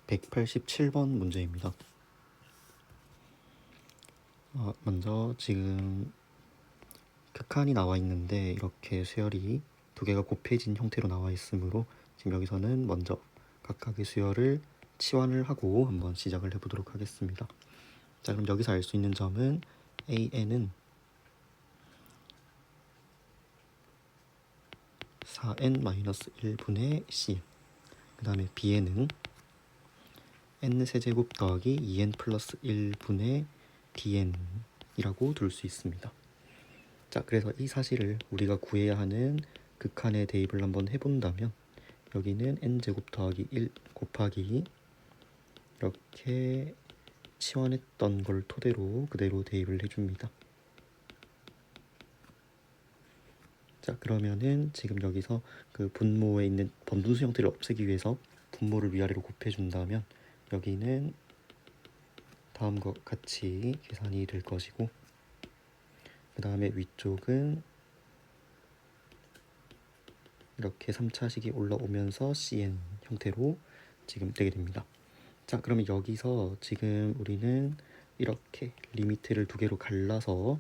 187번 문제입니다. 먼저 지금 극한이 나와 있는데 이렇게 수열이 두 개가 곱해진 형태로 나와 있으므로 지금 여기서는 먼저 각각의 수열을 치환을 하고 한번 시작을 해보도록 하겠습니다. 자, 그럼 여기서 알 수 있는 점은 AN은 4n-1분의 C, 그 다음에 Bn은 n세제곱 더하기 2n 플러스 1분의 dn이라고 둘 수 있습니다. 자, 그래서 이 사실을 우리가 구해야 하는 극한의 대입을 한번 해본다면 여기는 n제곱 더하기 1 곱하기 이렇게 치환했던 걸 토대로 그대로 대입을 해줍니다. 자, 그러면은 지금 여기서 그 분모에 있는 번분수 형태를 없애기 위해서 분모를 위아래로 곱해준다면 여기는 다음과 같이 계산이 될 것이고, 그 다음에 위쪽은 이렇게 3차식이 올라오면서 cn 형태로 지금 되게 됩니다. 자, 그러면 여기서 지금 우리는 이렇게 리미트를 두 개로 갈라서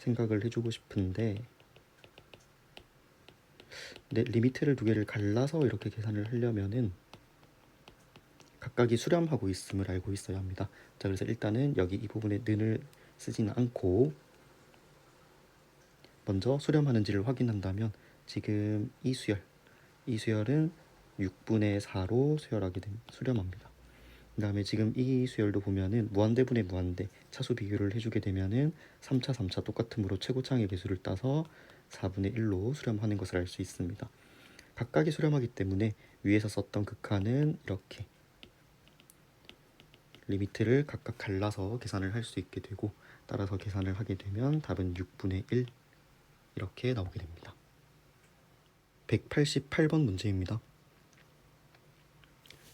생각을 해주고 싶은데, 리미트를 두 개를 갈라서 이렇게 계산을 하려면은 각각이 수렴하고 있음을 알고 있어야 합니다. 자, 그래서 일단은 여기 이 부분에 는을 쓰지는 않고 먼저 수렴하는지를 확인한다면 지금 이 수열은 6분의 4로 수렴합니다. 그 다음에 지금 이 수열도 보면은 무한대분의 무한대 차수 비교를 해주게 되면은 3차 3차 똑같으므로 최고차항의 개수를 따서 4분의 1로 수렴하는 것을 알 수 있습니다. 각각이 수렴하기 때문에 위에서 썼던 극한은 이렇게 리미트를 각각 갈라서 계산을 할 수 있게 되고, 따라서 계산을 하게 되면 답은 6분의 1 이렇게 나오게 됩니다. 188번 문제입니다.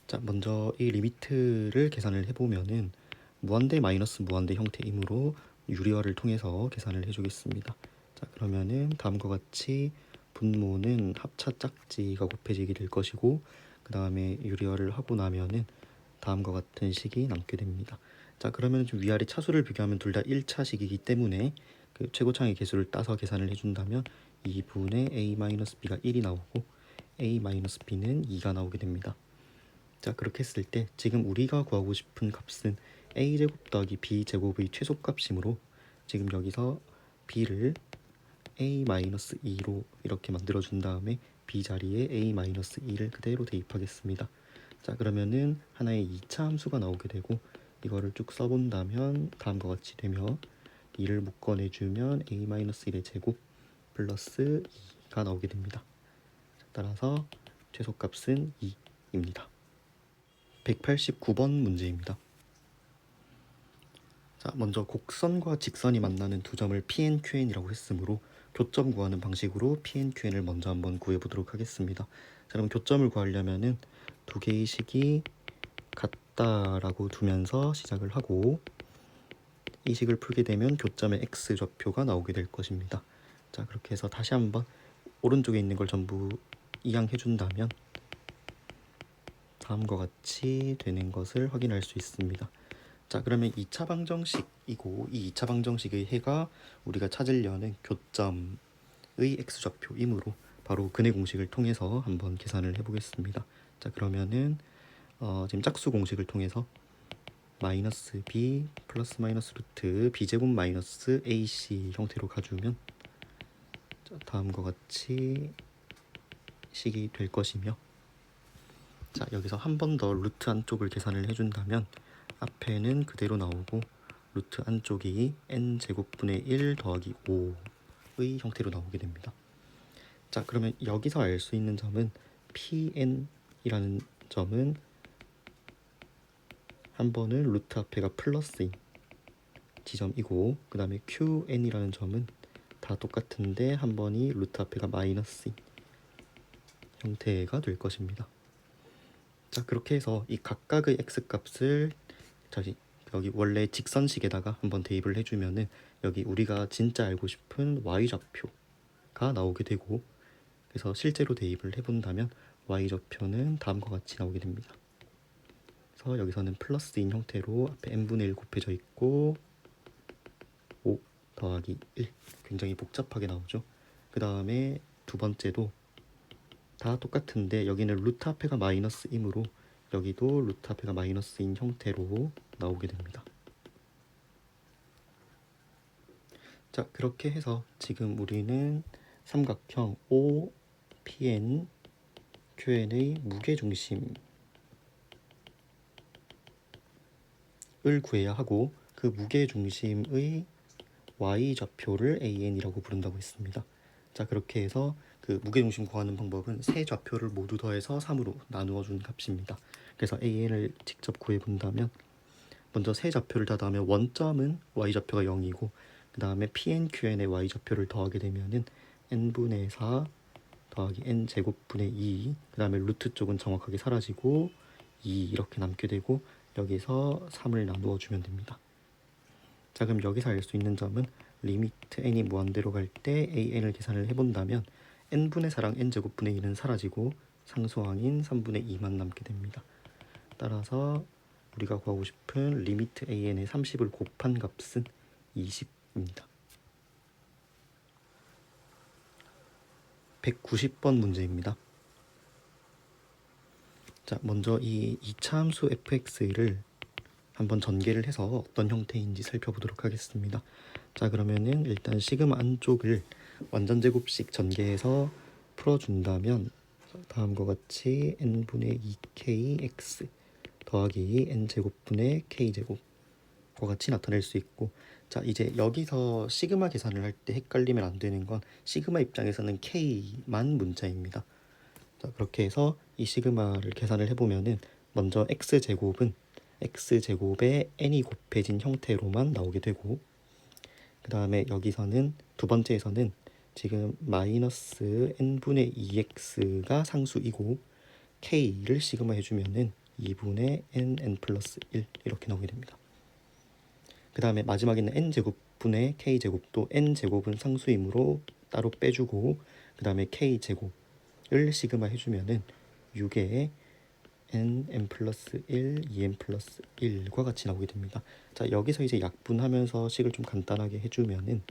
자, 먼저 이 리미트를 계산을 해보면은 무한대 마이너스 무한대 형태이므로 유리화를 통해서 계산을 해주겠습니다. 자, 그러면은 다음과 같이 분모는 합차 짝지가 곱해지게 될 것이고, 그 다음에 유리화를 하고 나면은 다음과 같은 식이 남게 됩니다. 자, 그러면 좀 위아래 차수를 비교하면 둘 다 1차식이기 때문에 그 최고차항의 개수를 따서 계산을 해준다면 2분의 a-b가 1이 나오고 a-b는 2가 나오게 됩니다. 자, 그렇게 했을 때 지금 우리가 구하고 싶은 값은 a제곱 더하기 b제곱의 최소값이므로 지금 여기서 b를 a-2로 이렇게 만들어준 다음에 b 자리에 a-2를 그대로 대입하겠습니다. 자, 그러면은 하나의 2차 함수가 나오게 되고, 이거를 쭉 써본다면 다음과 같이 되며 2를 묶어내주면 a-1의 제곱 플러스 2가 나오게 됩니다. 자, 따라서 최소값은 2입니다. 189번 문제입니다. 자, 먼저 곡선과 직선이 만나는 두 점을 PNQN이라고 했으므로 교점 구하는 방식으로 PNQN을 먼저 한번 구해보도록 하겠습니다. 자, 그럼 교점을 구하려면은 두 개의 식이 같다라고 두면서 시작을 하고, 이 식을 풀게 되면 교점의 x좌표가 나오게 될 것입니다. 자, 그렇게 해서 다시 한번 오른쪽에 있는 걸 전부 이항해 준다면 다음과 같이 되는 것을 확인할 수 있습니다. 자, 그러면 2차 방정식이고, 이 2차 방정식의 해가 우리가 찾으려는 교점의 x좌표이므로 바로 근의 공식을 통해서 한번 계산을 해보겠습니다. 자, 그러면은 지금 짝수 공식을 통해서 마이너스 b 플러스 마이너스 루트 b제곱 마이너스 ac 형태로 가주면 자, 다음과 같이 식이 될 것이며, 자, 여기서 한 번 더 루트 안쪽을 계산을 해준다면 앞에는 그대로 나오고 루트 안쪽이 n제곱분의 1 더하기 5의 형태로 나오게 됩니다. 자, 그러면 여기서 알 수 있는 점은 pn이라는 점은 한 번은 루트 앞에가 플러스인 지점이고, 그 다음에 qn이라는 점은 다 똑같은데 한 번이 루트 앞에가 마이너스인 형태가 될 것입니다. 자, 그렇게 해서 이 각각의 x값을 여기 원래 직선식에다가 한번 대입을 해주면은 여기 우리가 진짜 알고 싶은 y좌표가 나오게 되고, 그래서 실제로 대입을 해본다면 y좌표는 다음과 같이 나오게 됩니다. 그래서 여기서는 플러스인 형태로 앞에 n분의 1 곱해져 있고 5 더하기 1 굉장히 복잡하게 나오죠. 그 다음에 두 번째도 다 똑같은데 여기는 루트 앞에가 마이너스이므로 여기도 루트 앞에가 마이너스인 형태로 나오게 됩니다. 자, 그렇게 해서 지금 우리는 삼각형 OPN QN의 무게중심을 구해야 하고 그 무게중심의 y좌표를 AN이라고 부른다고 했습니다. 자, 그렇게 해서 그 무게중심 구하는 방법은 세 좌표를 모두 더해서 3으로 나누어 준 값입니다. 그래서 AN을 직접 구해 본다면 먼저 세 좌표를 다 더하면 원점은 y좌표가 0이고 그 다음에 PN, QN의 y좌표를 더하게 되면은 n분의 4 더하기 n제곱분의 2, 그 다음에 루트 쪽은 정확하게 사라지고 2 이렇게 남게 되고 여기서 3을 나누어 주면 됩니다. 자, 그럼 여기서 알 수 있는 점은 리미트 n이 무한대로 갈 때 an을 계산을 해본다면 n분의 4랑 n제곱분의 2는 사라지고 상수항인 3분의 2만 남게 됩니다. 따라서 우리가 구하고 싶은 리미트 an의 30을 곱한 값은 20입니다. 190번 문제입니다. 자, 먼저 이 2차 함수 fx를 한번 전개를 해서 어떤 형태인지 살펴보도록 하겠습니다. 자, 그러면은 일단 시그마 안쪽을 완전 제곱식 전개해서 풀어준다면 다음과 같이 n분의 2kx 더하기 n제곱분의 k제곱과 같이 나타낼 수 있고, 자, 이제 여기서 시그마 계산을 할 때 헷갈리면 안 되는 건 시그마 입장에서는 k만 문자입니다. 자, 그렇게 해서 이 시그마를 계산을 해보면은 먼저 x제곱은 x제곱에 n이 곱해진 형태로만 나오게 되고, 그 다음에 여기서는 두 번째에서는 지금 마이너스 n분의 2x가 상수이고 k를 시그마 해주면은 2분의 n 플러스 1 이렇게 나오게 됩니다. 그 다음에 마지막에는 n제곱분의 k제곱도 n제곱은 상수이므로 따로 빼주고 그 다음에 k제곱을 시그마 해주면은 6에 n 플러스 1, 2n 플러스 1과 같이 나오게 됩니다. 자, 여기서 이제 약분하면서 식을 좀 간단하게 해주면은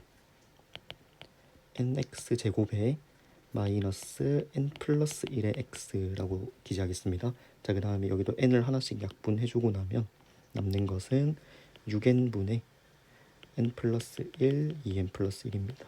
nx 제곱에 마이너스 n 플러스 1의 x라고 기재하겠습니다. 자, 그 다음에 여기도 n을 하나씩 약분해주고 나면 남는 것은 6n분의 n 플러스 1, 2n 플러스 1입니다.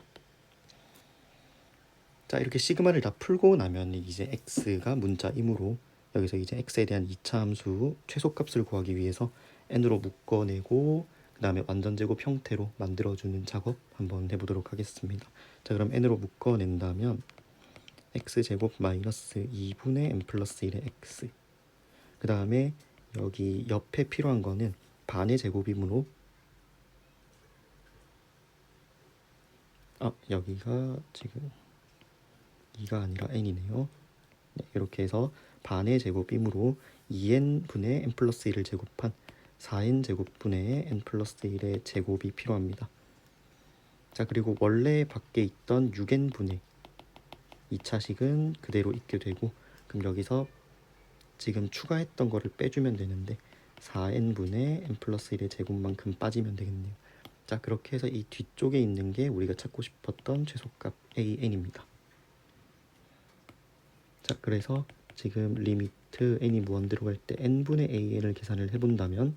자, 이렇게 시그마를 다 풀고 나면 이제 x가 문자이므로 여기서 이제 x에 대한 2차 함수 최소값을 구하기 위해서 n으로 묶어내고 그 다음에 완전제곱 형태로 만들어주는 작업 한번 해보도록 하겠습니다. 자, 그럼 n으로 묶어낸다면 x제곱 마이너스 2분의 n 플러스 1의 x, 그 다음에 여기 옆에 필요한 거는 반의 제곱이므로 여기가 지금 2가 아니라 n이네요. 네, 이렇게 해서 반의 제곱이므로 2n분의 n 플러스 1을 제곱한 4n 제곱분의 n 플러스 1의 제곱이 필요합니다. 자, 그리고 원래 밖에 있던 6n분의 2차식은 그대로 있게 되고, 그럼 여기서 지금 추가했던 거를 빼주면 되는데 4n분의 n 플러스 1의 제곱만큼 빠지면 되겠네요. 자, 그렇게 해서 이 뒤쪽에 있는 게 우리가 찾고 싶었던 최소값 an입니다. 자, 그래서 지금 리미트 n이 무한대로 갈 때 n분의 an을 계산을 해본다면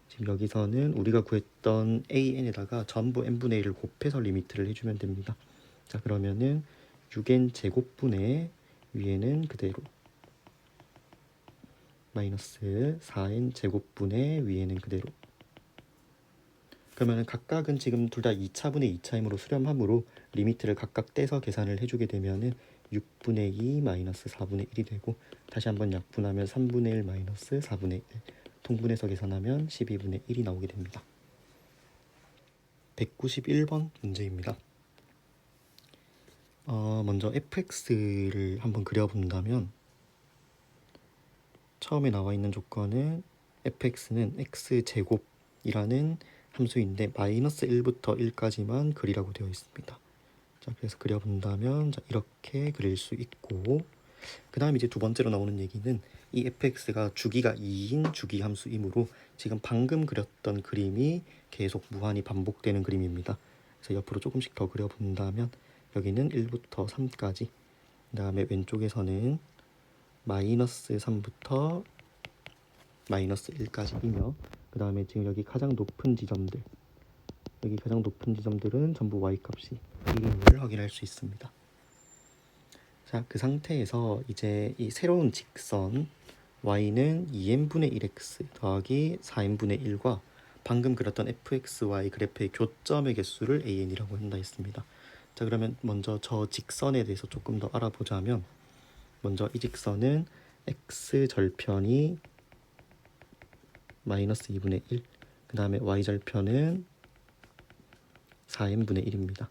지금 여기서는 우리가 구했던 an에다가 전부 n분의 1을 곱해서 리미트를 해주면 됩니다. 자, 그러면은 6n 제곱분의 위에는 그대로 마이너스 4n 제곱분의 위에는 그대로, 그러면은 각각은 지금 둘 다 2차분의 2차이므로 수렴함으로 리미트를 각각 떼서 계산을 해주게 되면은 6분의 2 마이너스 4분의 1이 되고, 다시 한번 약분하면 3분의 1 마이너스 4분의 1, 통분해서 계산하면 12분의 1이 나오게 됩니다. 191번 문제입니다. 먼저 fx를 한번 그려본다면 처음에 나와 있는 조건은 fx는 x제곱이라는 함수인데 마이너스 1부터 1까지만 그리라고 되어 있습니다. 자, 그래서 그려본다면 자, 이렇게 그릴 수 있고, 그 다음 이제 두 번째로 나오는 얘기는 이 fx가 주기가 2인 주기 함수이므로 지금 방금 그렸던 그림이 계속 무한히 반복되는 그림입니다. 그래서 옆으로 조금씩 더 그려본다면 여기는 1부터 3까지, 그 다음에 왼쪽에서는 마이너스 3부터 마이너스 1까지이며, 그 다음에 지금 여기 가장 높은 지점들, 여기 가장 높은 지점들은 전부 y값이 1임을 확인할 수 있습니다. 자, 그 상태에서 이제 이 새로운 직선 y는 2n분의 1x 더하기 4n분의 1과 방금 그렸던 fxy 그래프의 교점의 개수를 an이라고 한다 했습니다. 자, 그러면 먼저 저 직선에 대해서 조금 더 알아보자면, 먼저 이 직선은 x절편이 마이너스 2분의 1, 그 다음에 y절편은 4n분의 1입니다.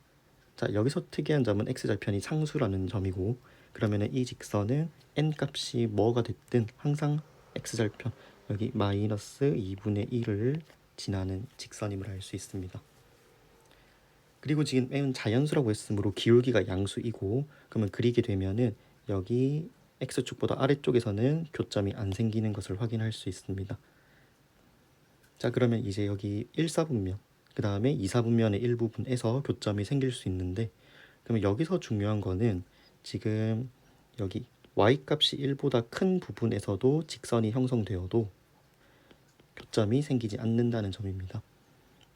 자, 여기서 특이한 점은 x절편이 상수라는 점이고, 그러면 이 직선은 n 값이 뭐가 됐든 항상 x절편 여기 마이너스 2분의 1을 지나는 직선임을 알 수 있습니다. 그리고 지금 n은 자연수라고 했으므로 기울기가 양수이고, 그러면 그리게 되면은 여기 x축보다 아래쪽에서는 교점이 안 생기는 것을 확인할 수 있습니다. 자, 그러면 이제 여기 1사분면, 그 다음에 2사분면의 일부분에서 교점이 생길 수 있는데, 그러면 여기서 중요한 거는 지금 여기 y값이 1보다 큰 부분에서도 직선이 형성되어도 교점이 생기지 않는다는 점입니다.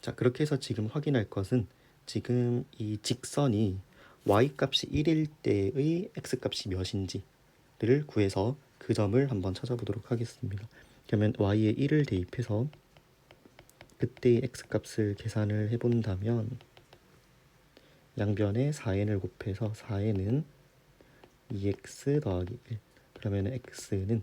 자, 그렇게 해서 지금 확인할 것은 지금 이 직선이 y값이 1일 때의 x값이 몇인지를 구해서 그 점을 한번 찾아보도록 하겠습니다. 그러면 y에 1을 대입해서 그때의 x값을 계산을 해본다면 양변에 4n을 곱해서 4n은 2x 더하기 1, 그러면 x는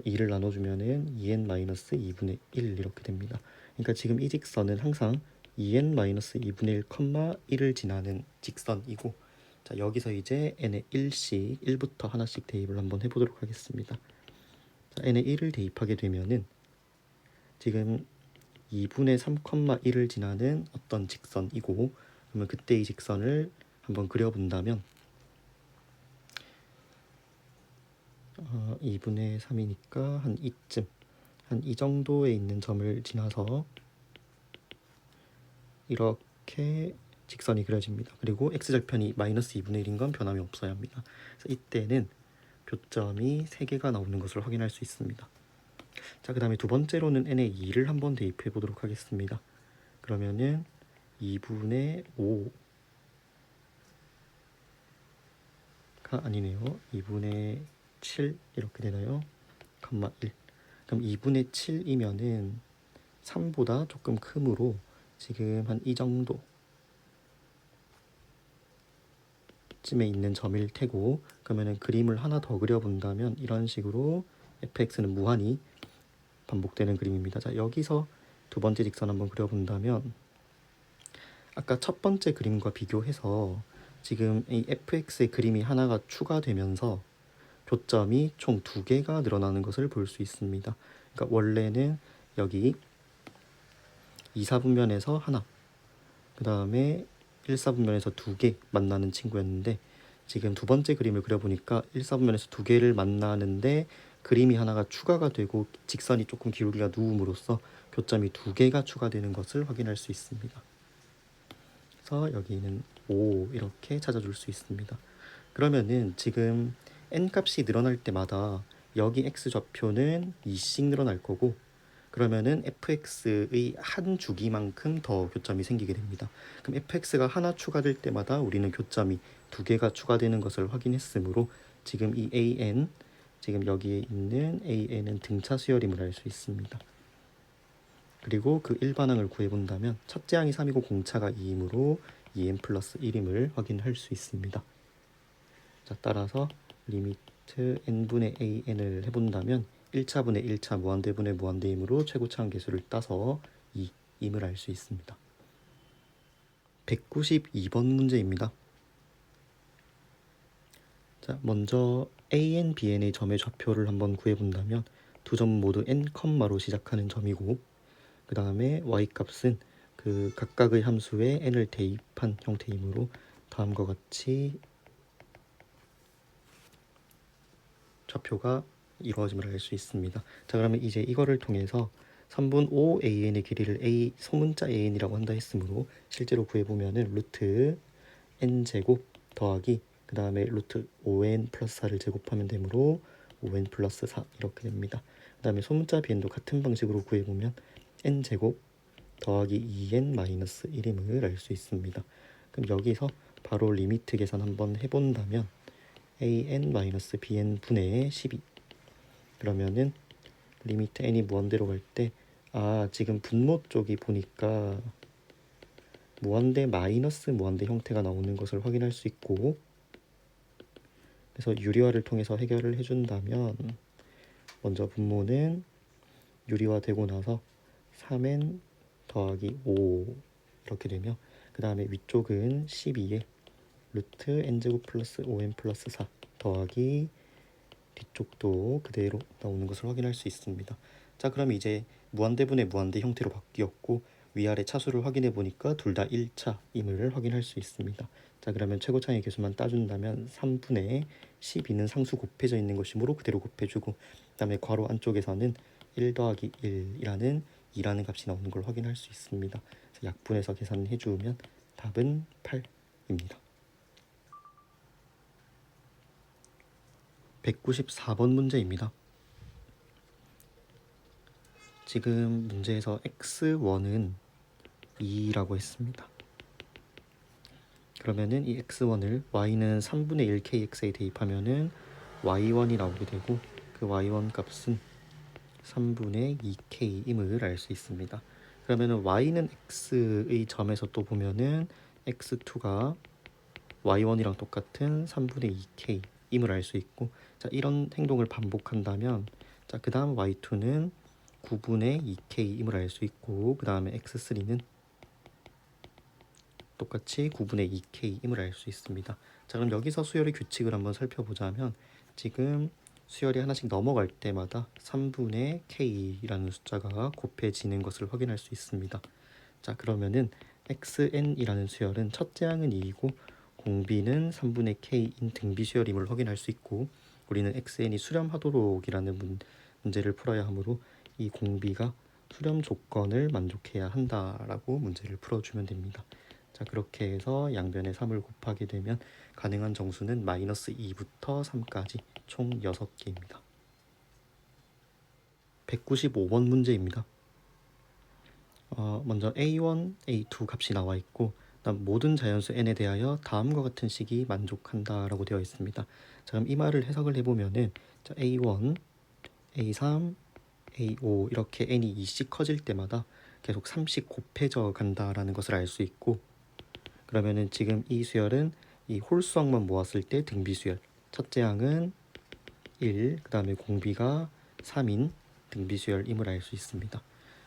2를 나눠주면은 2n-2분의 1 이렇게 됩니다. 그러니까 지금 이 직선은 항상 2n-2분의 1, 1을 지나는 직선이고, 자, 여기서 이제 n에 1씩 1부터 하나씩 대입을 한번 해보도록 하겠습니다. 자, n에 1을 대입하게 되면은 지금 2분의 3, 1을 지나는 어떤 직선이고, 그러면 그때 이 직선을 한번 그려본다면 2분의 3이니까 한 이쯤, 한 이 정도에 있는 점을 지나서 이렇게 직선이 그려집니다. 그리고 x절편이 마이너스 2분의 1인 건 변함이 없어야 합니다. 그래서 이때는 교점이 3개가 나오는 것을 확인할 수 있습니다. 자, 그 다음에 두 번째로는 n에 2를 한번 대입해 보도록 하겠습니다. 그러면은 2분의 5가 아니네요. 2분의 7 이렇게 되나요? 1. 그럼 2분의 7이면은 3보다 조금 크므로 지금 한 이 정도 쯤에 있는 점일 테고, 그러면은 그림을 하나 더 그려본다면 이런 식으로 fx는 무한히 반복되는 그림입니다. 자, 여기서 두 번째 직선 한번 그려본다면 아까 첫 번째 그림과 비교해서 지금 이 fx의 그림이 하나가 추가되면서 교점이 총 2개가 늘어나는 것을 볼 수 있습니다. 그러니까 원래는 여기 2사분면에서 하나, 그 다음에 1사분면에서 2개 만나는 친구였는데, 지금 두 번째 그림을 그려보니까 1사분면에서 2개를 만나는데 그림이 하나가 추가가 되고 직선이 조금 기울기가 누움으로써 교점이 2개가 추가되는 것을 확인할 수 있습니다. 그래서 여기는 5 이렇게 찾아줄 수 있습니다. 그러면은 지금 n 값이 늘어날 때마다 여기 x좌표는 2씩 늘어날 거고, 그러면은 fx의 한 주기만큼 더 교점이 생기게 됩니다. 그럼 fx가 하나 추가될 때마다 우리는 교점이 2개가 추가되는 것을 확인했으므로 지금 이 an, 지금 여기에 있는 an은 등차 수열임을 알 수 있습니다. 그리고 그 일반항을 구해본다면 첫째 항이 3이고 공차가 2이므로 2n 플러스 1임을 확인할 수 있습니다. 자, 따라서 리미트 n분의 an을 해본다면 1차분의 1차 무한대분의 무한대이므로 최고차항 계수를 따서 2임을 알 수 있습니다. 192번 문제입니다. 자, 먼저 an, bn의 점의 좌표를 한번 구해본다면 두 점 모두 n, 로 시작하는 점이고, 그 다음에 y값은 그 각각의 함수에 n을 대입한 형태이므로 다음과 같이 좌표가 이루어짐을 알 수 있습니다. 자, 그러면 이제 이거를 통해서 3분 5 an의 길이를 a 소문자 an이라고 한다 했으므로 실제로 구해보면은 루트 n 제곱 더하기 그 다음에 루트 5n 플러스 4를 제곱하면 되므로 5n 플러스 4 이렇게 됩니다. 그 다음에 소문자 bn도 같은 방식으로 구해보면 n 제곱 더하기 2n 마이너스 1임을 알 수 있습니다. 그럼 여기서 바로 리미트 계산 한번 해본다면 an-bn 분의 12 그러면은 리미트 n이 무한대로 갈 때 지금 분모 쪽이 보니까 무한대 마이너스 무한대 형태가 나오는 것을 확인할 수 있고, 그래서 유리화를 통해서 해결을 해준다면 먼저 분모는 유리화되고 나서 3n 더하기 5 이렇게 되며 그 다음에 위쪽은 12에 루트 n제곱 플러스 5n 플러스 4 더하기 뒤쪽도 그대로 나오는 것을 확인할 수 있습니다. 자, 그럼 이제 무한대분의 무한대 형태로 바뀌었고 위아래 차수를 확인해 보니까 둘 다 1차임을 확인할 수 있습니다. 자, 그러면 최고차의 개수만 따준다면 3분의 12는 상수 곱해져 있는 것이므로 그대로 곱해주고 그 다음에 괄호 안쪽에서는 1 더하기 1이라는 2라는 값이 나오는 걸 확인할 수 있습니다. 그래서 약분해서 계산해 주면 답은 8입니다. 194번 문제입니다. 지금 문제에서 x1은 2라고 했습니다. 그러면은 이 x1을 y는 3분의 1 kx에 대입하면은 y1이 나오게 되고 그 y1 값은 3분의 2k임을 알 수 있습니다. 그러면은 y는 x의 점에서 또 보면은 x2가 y1이랑 똑같은 3분의 2k임을 알 수 있고, 자, 이런 행동을 반복한다면 자, 그 다음 y2는 9분의 2k임을 알 수 있고 그 다음에 x3는 똑같이 9분의 2k임을 알 수 있습니다. 자, 그럼 여기서 수열의 규칙을 한번 살펴보자면 지금 수열이 하나씩 넘어갈 때마다 3분의 k라는 숫자가 곱해지는 것을 확인할 수 있습니다. 자, 그러면은 xn이라는 수열은 첫째 항은 2이고 공비는 3분의 k인 등비 수열임을 확인할 수 있고, 우리는 xn이 수렴하도록이라는 문제를 풀어야 하므로 이 공비가 수렴 조건을 만족해야 한다라고 문제를 풀어주면 됩니다. 자, 그렇게 해서 양변에 3을 곱하게 되면 가능한 정수는 마이너스 2부터 3까지 총 6개입니다. 195번 문제입니다. 먼저 a1, a2 값이 나와 있고 그다음 모든 자연수 n에 대하여 다음과 같은 식이 만족한다라고 되어 있습니다. 자, 그럼 이 말을 해석을 해보면은 자, a1, a3, a5 이렇게 n이 2씩 커질 때마다 계속 3씩 곱해져 간다라는 것을 알 수 있고, 그러면은 지금 이 수열은 이 홀수항만 모았을 때 등비수열 첫째 항은 1, 그 다음에 공비가 3인 등비수열임을 알 수 있습니다.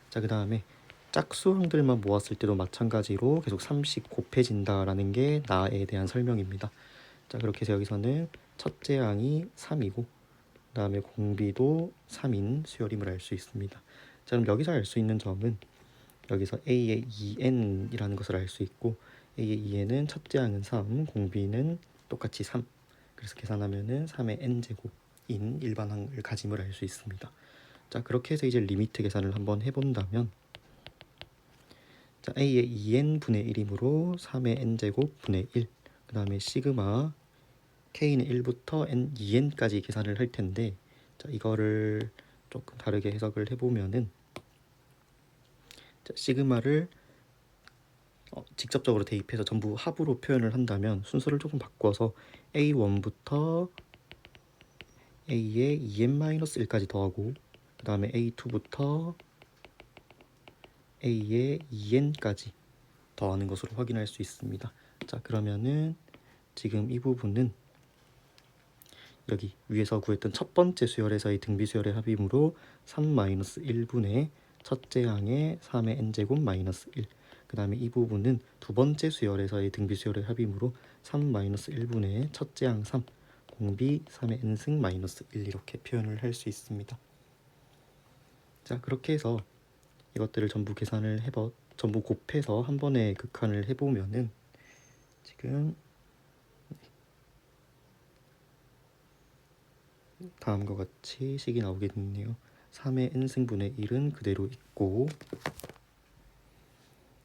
자, 그 다음에 짝수항들만 모았을 때도 마찬가지로 계속 3씩 곱해진다라는 게 나에 대한 설명입니다. 자, 그렇게 해서 여기서는 첫째 항이 3이고 그 다음에 공비도 3인 수열임을 알 수 있습니다. 자, 그럼 여기서 알 수 있는 점은 여기서 a의 2n이라는 것을 알 수 있고 a의 2n은 첫째 항은 3, 공비는 똑같이 3. 그래서 계산하면은 3의 n제곱인 일반항을 가짐을 알 수 있습니다. 자, 그렇게 해서 이제 리미트 계산을 한번 해본다면 자, a의 2n 분의 1이므로 3의 n제곱 분의 1, 그 다음에 시그마 k는 1부터 n 2n까지 계산을 할 텐데, 자, 이거를 조금 다르게 해석을 해보면은 자, 시그마를 직접적으로 대입해서 전부 합으로 표현을 한다면 순서를 조금 바꿔서 a1부터 a의 2n-1까지 더하고 그 다음에 a2부터 a의 2n까지 더하는 것으로 확인할 수 있습니다. 자, 그러면은 지금 이 부분은 여기 위에서 구했던 첫 번째 수열에서의 등비수열의 합이므로 3-1분의 첫째 항의 3의 n제곱 마이너스 1, 그 다음에 이 부분은 두 번째 수열에서의 등비수열의 합이므로 3-1분의 첫째 항 3, 공비 3의 n승 마이너스 1 이렇게 표현을 할 수 있습니다. 자, 그렇게 해서 이것들을 전부 전부 곱해서 한 번에 극한을 해보면은 지금 다음과 같이 식이 나오게 됐네요. 3의 n승분의 1은 그대로 있고,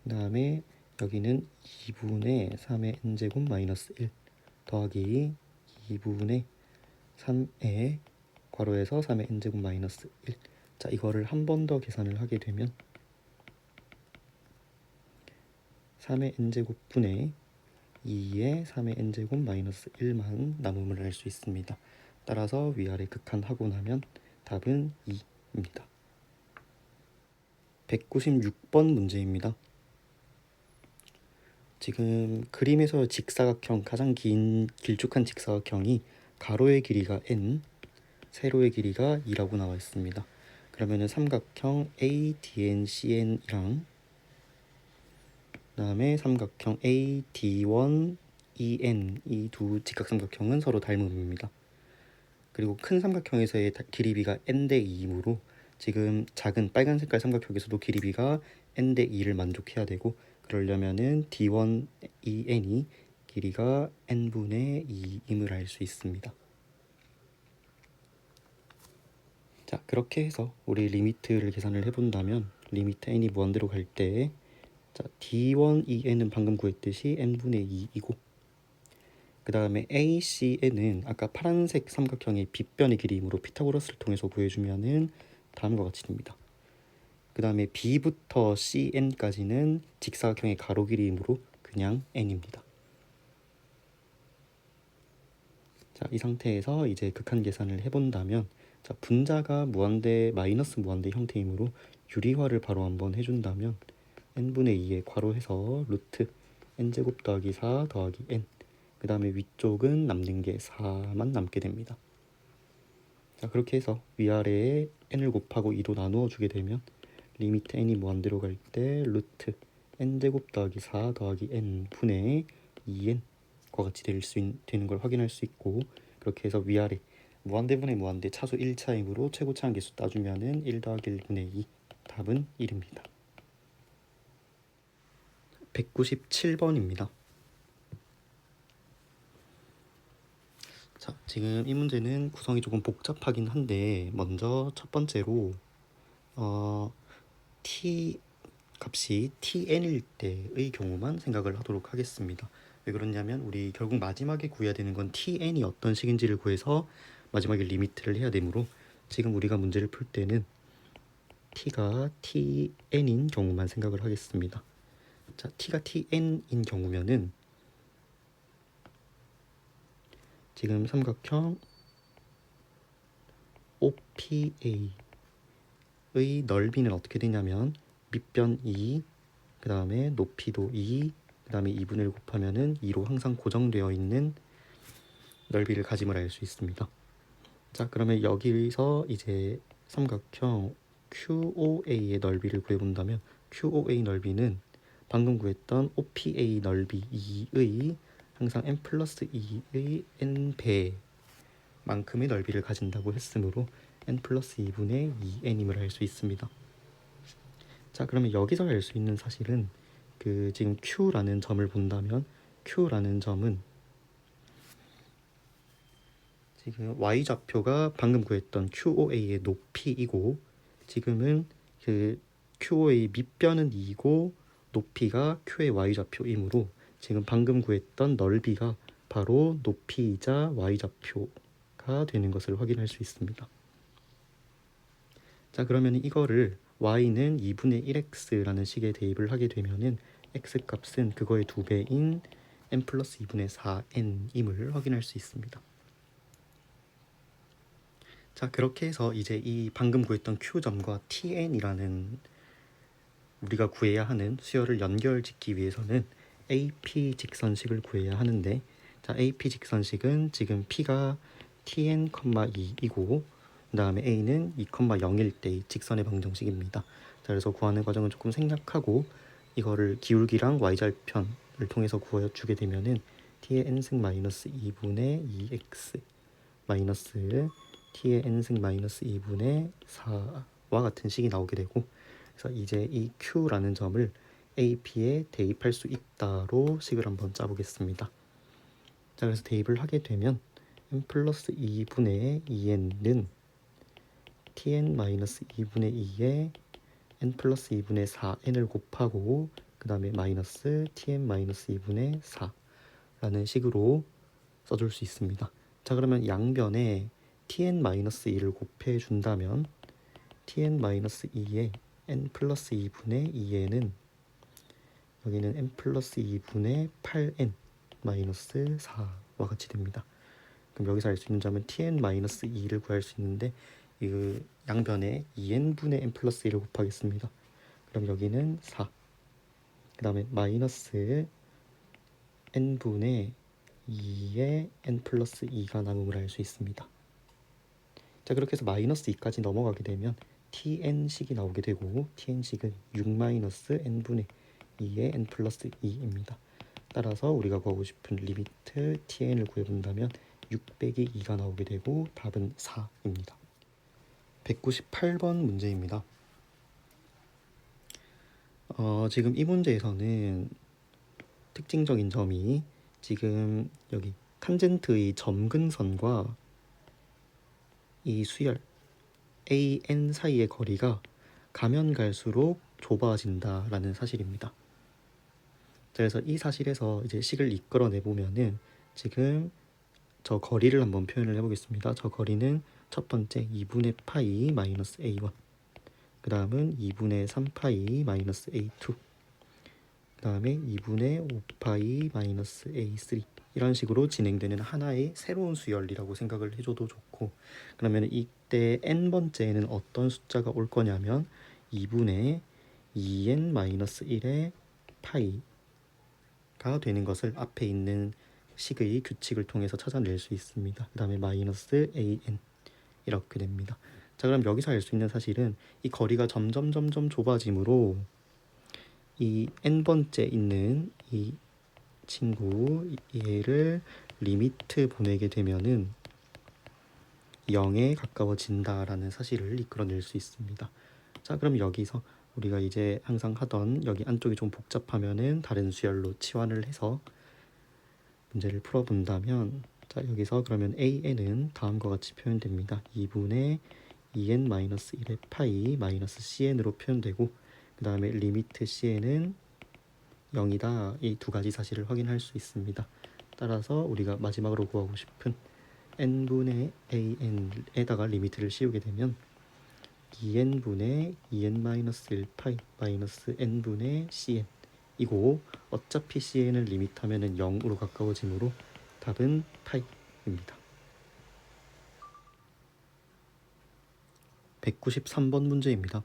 그 다음에 여기는 2분의 3의 n제곱 마이너스 1 더하기 2분의 3의 괄호에서 3의 n제곱 마이너스 1. 자, 이거를 한 번 더 계산을 하게 되면 3의 n제곱 분의 2의 3의 n제곱 마이너스 1만 남음을 알 수 있습니다. 따라서 위아래 극한하고 나면 답은 2입니다. 196번 문제입니다. 지금 그림에서 직사각형, 가장 길쭉한 직사각형이 가로의 길이가 n, 세로의 길이가 2라고 나와 있습니다. 그러면은 삼각형 ADN-CN이랑 그다음에 삼각형 AD1, EN 이 두 직각삼각형은 서로 닮음입니다. 그리고 큰 삼각형에서의 길이비가 n 대 2이므로 지금 작은 빨간 색깔 삼각형에서도 길이비가 n 대 2를 만족해야 되고, 그러려면은 D1, EN이 길이가 n분의 2임을 알 수 있습니다. 자, 그렇게 해서 우리 리미트를 계산을 해본다면 리미트 n이 무한대로 갈 때 D1, EN은 방금 구했듯이 n분의 2이고, 그 다음에 ACN은 아까 파란색 삼각형의 빗변의 길이이므로 피타고라스를 통해서 구해주면은 다음과 같이 됩니다. 그 다음에 B부터 CN까지는 직사각형의 가로 길이이므로 그냥 n입니다. 자, 이 상태에서 이제 극한 계산을 해본다면, 자, 분자가 무한대, 마이너스 무한대 형태이므로 유리화를 바로 한번 해준다면 n분의 2에 괄호해서 루트 n제곱 더하기 4 더하기 n, 그 다음에 위쪽은 남는 게 4만 남게 됩니다. 자, 그렇게 해서 위아래에 n을 곱하고 2로 나누어 주게 되면 리미트 n이 무한대로 갈 때 루트 n제곱 더하기 4 더하기 n 분의 2n과 같이 되는 걸 확인할 수 있고, 그렇게 해서 위아래 무한대분의 무한대 차수 1차이므로 최고차항 계수 따주면은 1 더하기 1분의 2, 답은 1입니다. 197번입니다. 자, 지금 이 문제는 구성이 조금 복잡하긴 한데, 먼저 첫 번째로 t 값이 tn일 때의 경우만 생각을 하도록 하겠습니다. 왜 그러냐면 우리 결국 마지막에 구해야 되는 건 tn이 어떤 식인지를 구해서 마지막에 리미트를 해야 되므로, 지금 우리가 문제를 풀 때는 t가 tn인 경우만 생각을 하겠습니다. 자, t가 tn인 경우면은 지금 삼각형 OPA의 넓이는 어떻게 되냐면 밑변 2, 그 다음에 높이도 2, 그 다음에 2분의 1 곱하면은 2로 항상 고정되어 있는 넓이를 가짐을 알 수 있습니다. 자, 그러면 여기서 이제 삼각형 QOA의 넓이를 구해본다면 QOA 넓이는 방금 구했던 OPA 넓이 2의 항상 n 플러스 2의 n배만큼의 넓이를 가진다고 했으므로 n 플러스 2분의 2n임을 알 수 있습니다. 자, 그러면 여기서 알 수 있는 사실은 그 지금 Q라는 점을 본다면 Q라는 점은 지금 y좌표가 방금 구했던 QOA의 높이이고, 지금은 그 QOA 밑변은 2고 높이가 Q의 y좌표이므로 지금 방금 구했던 넓이가 바로 높이이자 y좌표가 되는 것을 확인할 수 있습니다. 자, 그러면 이거를 y는 2분의 1x라는 식에 대입을 하게 되면은 x 값은 그거의 2배인 n 플러스 2분의 4n임을 확인할 수 있습니다. 자, 그렇게 해서 이제 이 방금 구했던 q점과 tn이라는 우리가 구해야 하는 수열을 연결짓기 위해서는 AP 직선식을 구해야 하는데, 자, AP 직선식은 지금 P가 tn, 2이고 그 다음에 A는 2,0일 때의 직선의 방정식입니다. 자, 그래서 구하는 과정은 조금 생략하고 이거를 기울기랑 y절편을 통해서 구해주게 되면은 t의 n승 마이너스 2분의 2x 마이너스 t의 n승 마이너스 2분의 4와 같은 식이 나오게 되고, 그래서 이제 이 q라는 점을 AP에 대입할 수 있다로 식을 한번 짜보겠습니다. 자, 그래서 대입을 하게 되면 n 플러스 2분의 2n은 tn-2분의 2에 n 플러스 2분의 4n을 곱하고 그 다음에 마이너스 tn-2분의 4라는 식으로 써줄 수 있습니다. 자, 그러면 양변에 tn-2를 곱해준다면 tn-2에 n 플러스 2분의 2n은 여기는 n 플러스 2분의 8n 마이너스 4와 같이 됩니다. 그럼 여기서 알 수 있는 점은 tn-2를 구할 수 있는데 이 양변에 2n분의 n 플러스 1을 곱하겠습니다. 그럼 여기는 4, 그 다음에 마이너스 n분의 2의 n 플러스 2가 남음을 알 수 있습니다. 자, 그렇게 해서 마이너스 2까지 넘어가게 되면 tn식이 나오게 되고 tn식은 6 마이너스 n분의 2의 n 플러스 2입니다. 따라서 우리가 구하고 싶은 리미트 tn을 구해본다면 6 빼기 2가 나오게 되고 답은 4입니다. 198번 문제입니다. 지금 이 문제에서는 특징적인 점이 지금 여기 탄젠트의 점근선과 이 수열 AN 사이의 거리가 가면 갈수록 좁아진다라는 사실입니다. 그래서 이 사실에서 이제 식을 이끌어내 보면은 지금 저 거리를 한번 표현을 해보겠습니다. 저 거리는 첫 번째 2분의 파이 마이너스 A1, 그 다음은 2분의 3파이 마이너스 A2, 그 다음에 2분의 5파이 마이너스 A3 이런 식으로 진행되는 하나의 새로운 수열이라고 생각을 해줘도 좋고, 그러면 이때 n번째에는 어떤 숫자가 올 거냐면 2분의 2n 마이너스 1의 파이가 되는 것을 앞에 있는 식의 규칙을 통해서 찾아낼 수 있습니다. 그 다음에 마이너스 an 이렇게 됩니다. 자, 그럼 여기서 알 수 있는 사실은 이 거리가 점점 좁아지므로 이 n번째 있는 이 친구 얘를 리미트 보내게 되면은 0에 가까워진다라는 사실을 이끌어낼 수 있습니다. 자, 그럼 여기서 우리가 이제 항상 하던 여기 안쪽이 좀 복잡하면은 다른 수열로 치환을 해서 문제를 풀어본다면, 자, 여기서 그러면 an은 다음과 같이 표현됩니다. 2분의 2n-1의 파이 마이너스 cn으로 표현되고, 그 다음에 리미트 cn은 0이다. 이 두 가지 사실을 확인할 수 있습니다. 따라서 우리가 마지막으로 구하고 싶은 n분의 an에다가 리미트를 씌우게 되면 2n분의 2n-1 파이 마이너스 n분의 cn 이고, 어차피 cn을 리미트하면 0으로 가까워지므로 답은 파이입니다. 193번 문제입니다.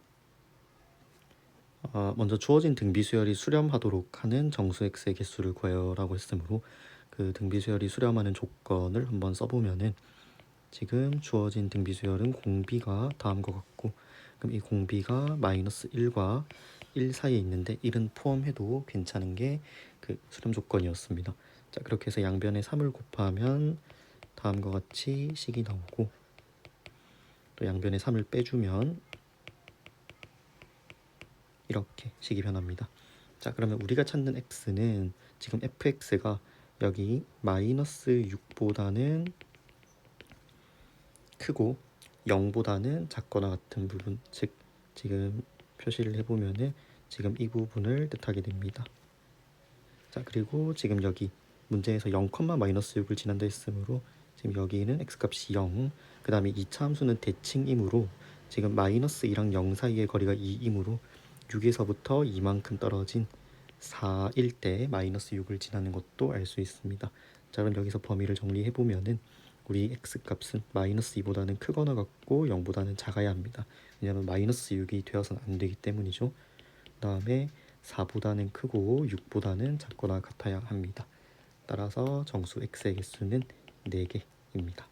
먼저 주어진 등비수열이 수렴하도록 하는 정수 x의 개수를 구해요 라고 했으므로 그 등비수열이 수렴하는 조건을 한번 써보면은 지금 주어진 등비수열은 공비가 다음과 같고, 그럼 이 공비가 마이너스 1과 1 사이에 있는데 1은 포함해도 괜찮은 게 그 수렴 조건이었습니다. 자, 그렇게 해서 양변에 3을 곱하면 다음과 같이 식이 나오고, 또 양변에 3을 빼주면 이렇게 식이 변합니다. 자, 그러면 우리가 찾는 x는 지금 fx가 여기 마이너스 6보다는 크고 0보다는 작거나 같은 부분, 즉 지금 표시를 해보면은 지금 이 부분을 뜻하게 됩니다. 자, 그리고 지금 여기 문제에서 0, 마이너스 6을 지난다 했으므로 지금 여기는 x값이 0, 그 다음에 2차 함수는 대칭이므로 지금 마이너스 2랑 0 사이의 거리가 2이므로 6에서부터 이만큼 떨어진 4일 때 마이너스 6을 지나는 것도 알 수 있습니다. 자, 그럼 여기서 범위를 정리해보면은 우리 x값은 마이너스 2보다는 크거나 같고 0보다는 작아야 합니다. 왜냐하면 마이너스 6이 되어서는 안 되기 때문이죠. 그 다음에 4보다는 크고 6보다는 작거나 같아야 합니다. 따라서 정수 x의 개수는 4개입니다.